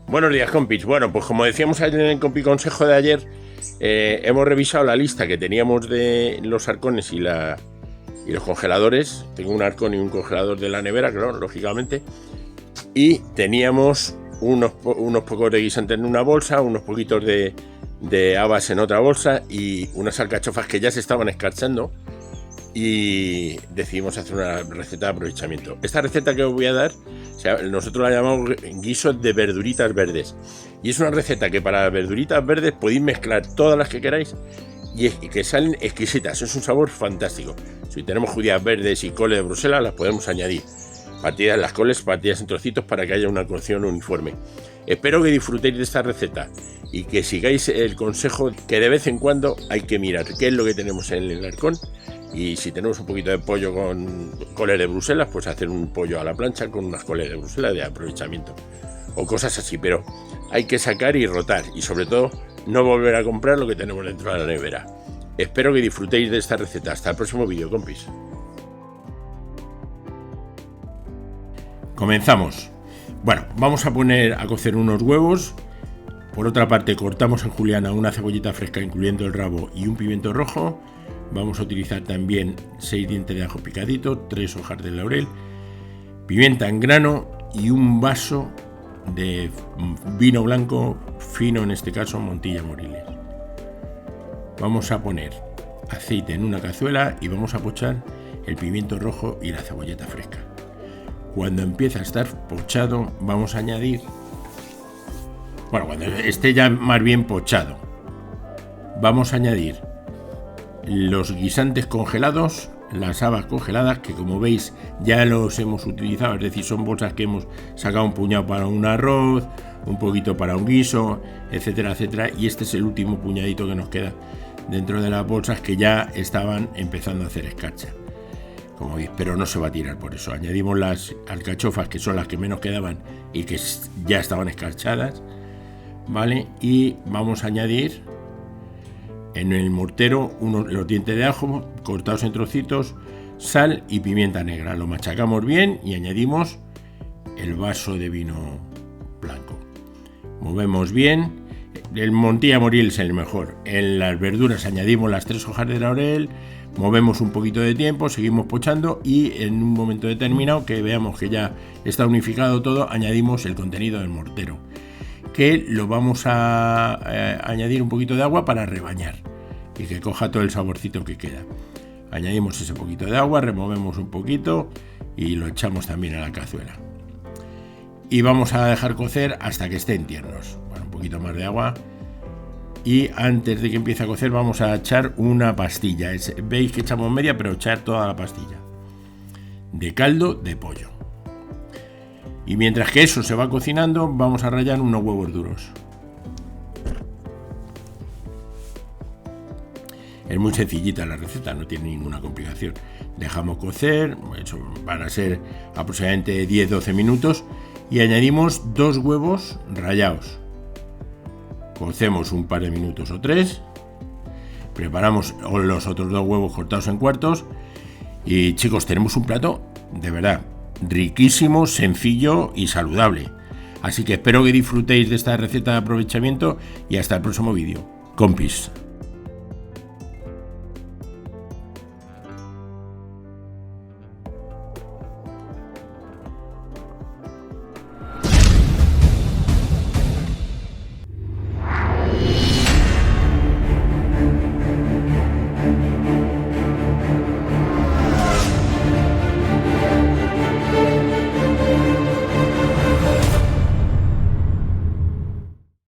Buenos días, compis. Bueno, pues como decíamos ayer en el compi consejo de ayer, hemos revisado la lista que teníamos de los arcones y los congeladores. Tengo un arcón y un congelador de la nevera, claro, lógicamente. Y teníamos unos pocos de guisantes en una bolsa, unos poquitos de habas en otra bolsa y unas alcachofas que ya se estaban escarchando. Y decidimos hacer una receta de aprovechamiento. Esta receta que os voy a dar, nosotros la llamamos guiso de verduritas verdes. Y es una receta que para verduritas verdes podéis mezclar todas las que queráis y que salen exquisitas. Es un sabor fantástico. Si tenemos judías verdes y coles de Bruselas, las podemos añadir. Partidas las coles, partidas en trocitos para que haya una cocción uniforme. Espero que disfrutéis de esta receta y que sigáis el consejo que de vez en cuando hay que mirar qué es lo que tenemos en el arcón. Y si tenemos un poquito de pollo con coles de Bruselas, pues hacer un pollo a la plancha con unas coles de Bruselas de aprovechamiento. O cosas así, pero hay que sacar y rotar. Y sobre todo, no volver a comprar lo que tenemos dentro de la nevera. Espero que disfrutéis de esta receta. Hasta el próximo vídeo, compis. Comenzamos. Bueno, vamos a poner a cocer unos huevos. Por otra parte, cortamos en juliana una cebollita fresca, incluyendo el rabo, y un pimiento rojo. Vamos a utilizar también 6 dientes de ajo picadito, 3 hojas de laurel, pimienta en grano y un vaso de vino blanco fino, en este caso Montilla Moriles. Vamos a poner aceite en una cazuela y vamos a pochar el pimiento rojo y la cebolleta fresca. Cuando empieza a estar pochado, vamos a añadir, cuando esté ya más bien pochado, vamos a añadir los guisantes congelados, las habas congeladas, que como veis ya los hemos utilizado, es decir, son bolsas que hemos sacado un puñado para un arroz, un poquito para un guiso, etcétera, etcétera, y este es el último puñadito que nos queda dentro de las bolsas que ya estaban empezando a hacer escarcha. Como veis, pero no se va a tirar por eso. Añadimos las alcachofas, que son las que menos quedaban y que ya estaban escarchadas, ¿vale? Y vamos a añadir en el mortero los dientes de ajo cortados en trocitos, sal y pimienta negra. Lo machacamos bien y añadimos el vaso de vino blanco. Movemos bien. El Montilla Moriles es el mejor. En las verduras añadimos las 3 hojas de laurel, movemos un poquito de tiempo, seguimos pochando y en un momento determinado que veamos que ya está unificado todo, añadimos el contenido del mortero, que lo vamos a añadir un poquito de agua para rebañar y que coja todo el saborcito que queda. Añadimos ese poquito de agua, removemos un poquito y lo echamos también a la cazuela. Y vamos a dejar cocer hasta que estén tiernos. Un poquito más de agua. Y antes de que empiece a cocer vamos a echar una pastilla. Veis que echamos media, pero echar toda la pastilla de caldo de pollo. Y mientras que eso se va cocinando, vamos a rallar unos huevos duros. Es muy sencillita la receta, no tiene ninguna complicación. Dejamos cocer, eso van a ser aproximadamente 10-12 minutos, y añadimos 2 huevos rallados. Cocemos un par de minutos o 3. Preparamos los otros 2 huevos cortados en cuartos. Y chicos, tenemos un plato de verdad riquísimo, sencillo y saludable. Así que espero que disfrutéis de esta receta de aprovechamiento y hasta el próximo vídeo. Compis.